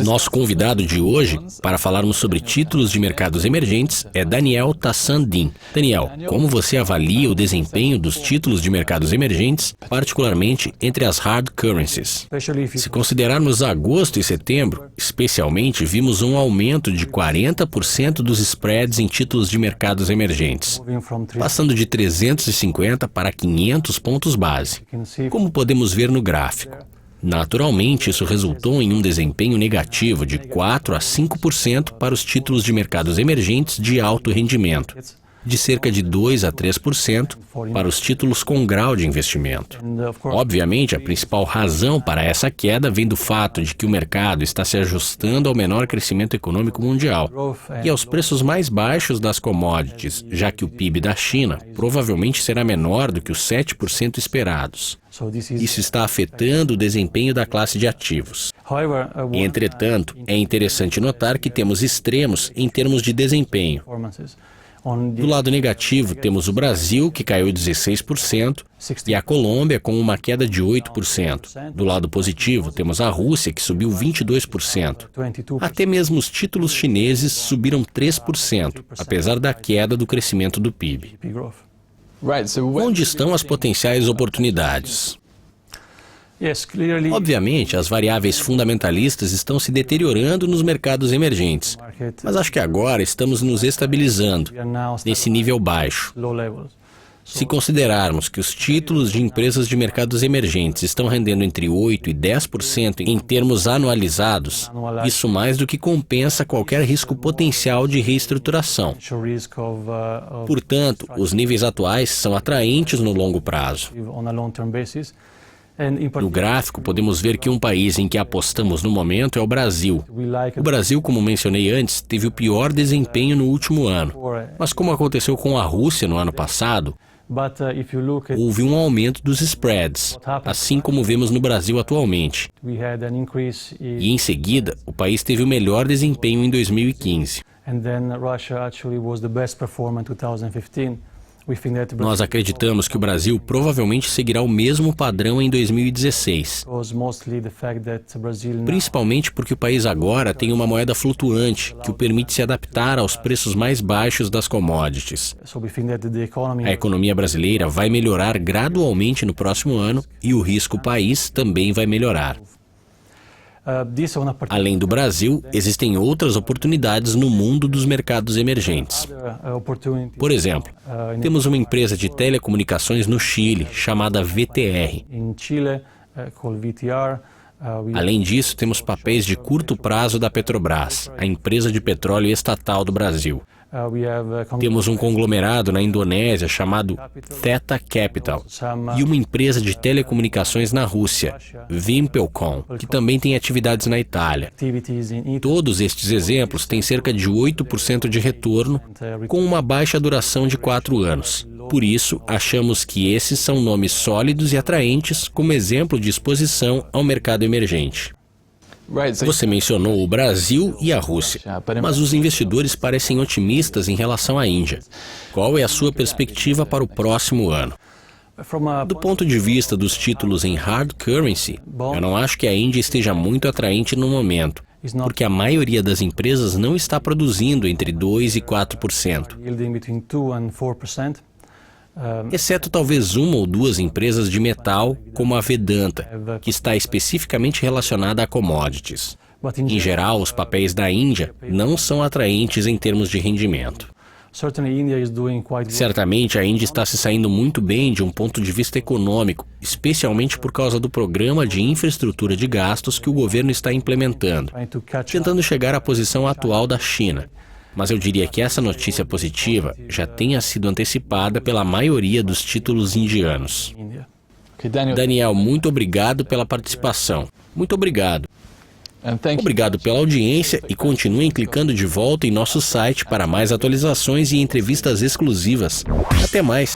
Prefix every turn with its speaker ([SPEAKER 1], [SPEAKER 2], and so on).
[SPEAKER 1] Nosso convidado de hoje, para falarmos sobre títulos de mercados emergentes, é Daniel Tassandin. Daniel, como você avalia o desempenho dos títulos de mercados emergentes, particularmente entre as hard currencies? Se considerarmos agosto e setembro, especialmente, vimos um aumento de 40% dos spreads em títulos de mercados emergentes, passando de 350 para 500 pontos base, como podemos ver no gráfico. Naturalmente, isso resultou em um desempenho negativo de 4 a 5% para os títulos de mercados emergentes de alto rendimento, de cerca de 2 a 3% para os títulos com grau de investimento. Obviamente, a principal razão para essa queda vem do fato de que o mercado está se ajustando ao menor crescimento econômico mundial e aos preços mais baixos das commodities, já que o PIB da China provavelmente será menor do que os 7% esperados. Isso está afetando o desempenho da classe de ativos. Entretanto, é interessante notar que temos extremos em termos de desempenho. Do lado negativo, temos o Brasil, que caiu 16%, e a Colômbia, com uma queda de 8%. Do lado positivo, temos a Rússia, que subiu 22%. Até mesmo os títulos chineses subiram 3%, apesar da queda do crescimento do PIB. Onde estão as potenciais oportunidades? Obviamente, as variáveis fundamentalistas estão se deteriorando nos mercados emergentes, mas acho que agora estamos nos estabilizando nesse nível baixo. Se considerarmos que os títulos de empresas de mercados emergentes estão rendendo entre 8% e 10% em termos anualizados, isso mais do que compensa qualquer risco potencial de reestruturação. Portanto, os níveis atuais são atraentes no longo prazo. No gráfico, podemos ver que um país em que apostamos no momento é o Brasil. O Brasil, como mencionei antes, teve o pior desempenho no último ano. Mas como aconteceu com a Rússia no ano passado, houve um aumento dos spreads, assim como vemos no Brasil atualmente. E em seguida, o país teve o melhor desempenho em 2015. Nós acreditamos que o Brasil provavelmente seguirá o mesmo padrão em 2016, principalmente porque o país agora tem uma moeda flutuante que o permite se adaptar aos preços mais baixos das commodities. A economia brasileira vai melhorar gradualmente no próximo ano e o risco país também vai melhorar. Além do Brasil, existem outras oportunidades no mundo dos mercados emergentes. Por exemplo, temos uma empresa de telecomunicações no Chile, chamada VTR. Além disso, temos papéis de curto prazo da Petrobras, a empresa de petróleo estatal do Brasil. Temos um conglomerado na Indonésia chamado Theta Capital e uma empresa de telecomunicações na Rússia, Vimpelcom, que também tem atividades na Itália. Todos estes exemplos têm cerca de 8% de retorno, com uma baixa duração de 4 anos. Por isso, achamos que esses são nomes sólidos e atraentes como exemplo de exposição ao mercado emergente. Você mencionou o Brasil e a Rússia, mas os investidores parecem otimistas em relação à Índia. Qual é a sua perspectiva para o próximo ano? Do ponto de vista dos títulos em hard currency, eu não acho que a Índia esteja muito atraente no momento, porque a maioria das empresas não está produzindo entre 2% e 4%. Exceto talvez uma ou duas empresas de metal, como a Vedanta, que está especificamente relacionada a commodities. Em geral, os papéis da Índia não são atraentes em termos de rendimento. Certamente a Índia está se saindo muito bem de um ponto de vista econômico, especialmente por causa do programa de infraestrutura de gastos que o governo está implementando, tentando chegar à posição atual da China. Mas eu diria que essa notícia positiva já tenha sido antecipada pela maioria dos títulos indianos. Daniel, muito obrigado pela participação. Muito obrigado. Obrigado pela audiência e continuem clicando de volta em nosso site para mais atualizações e entrevistas exclusivas. Até mais!